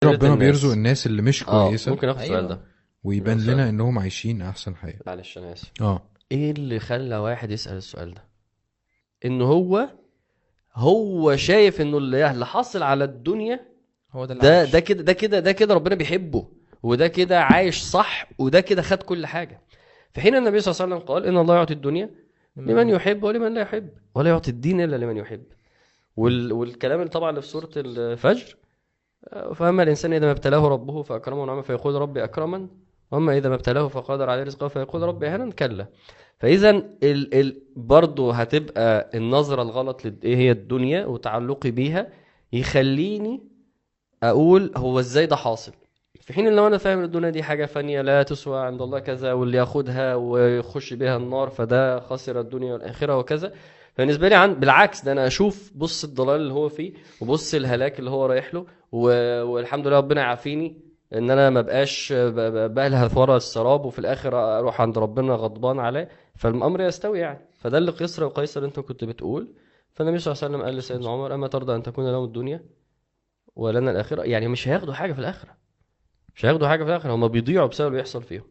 ربنا بيرزق الناس اللي مش كويسه. ممكن اخد السؤال أيوة. ده ويبان لنا انهم عايشين احسن حياه. معلش انا اسف. اه ايه اللي خلى واحد يسأل السؤال ده؟ ان هو شايف انه اللي حاصل على الدنيا هو ده اللي ده عايش. ده كده ربنا بيحبه، وده كده عايش صح، وده كده خد كل حاجة. في حين النبي صلى الله عليه وسلم قال ان الله يعطي الدنيا لمن يحب ولمن لا يحب، ولا يعطي الدين الا لمن يحب. والكلام اللي طبعا اللي في سورة الفجر، فأما الإنسان إذا ما ابتلاه ربه فأكرمه ونعمه فيقول ربي أكرمن، وأما إذا ما ابتلاه فقدر عليه رزقه فيقول ربي أهانا. كلا. فإذا برضه هتبقى النظرة الغلط إيه هي الدنيا وتعلقي بيها يخليني أقول هو إزاي ده حاصل، في حين لو أنا فاهم الدنيا دي حاجة فانية لا تسوى عند الله كذا، واللي ياخدها ويخش بيها النار فده خسر الدنيا والآخرة وكذا. فبالنسبة لي بالعكس، ده أنا أشوف بص الضلال اللي هو فيه وبص الهلاك اللي هو رايح له، والحمد لله ربنا يعافيني ان انا ما بقاش بلهث ورا السراب وفي الاخر اروح عند ربنا غضبان عليه. فالامر يستوي يعني. فده اللي قيصر وقيصر انت كنت بتقول. فالنبي صلى الله عليه وسلم قال لسيدنا عمر اما ترضى ان تكون لهم الدنيا ولنا الاخره؟ يعني مش هياخدوا حاجه في الاخره، مش هياخدوا حاجه في الاخره، هم بيضيعوا بسبب اللي بيحصل فيهم.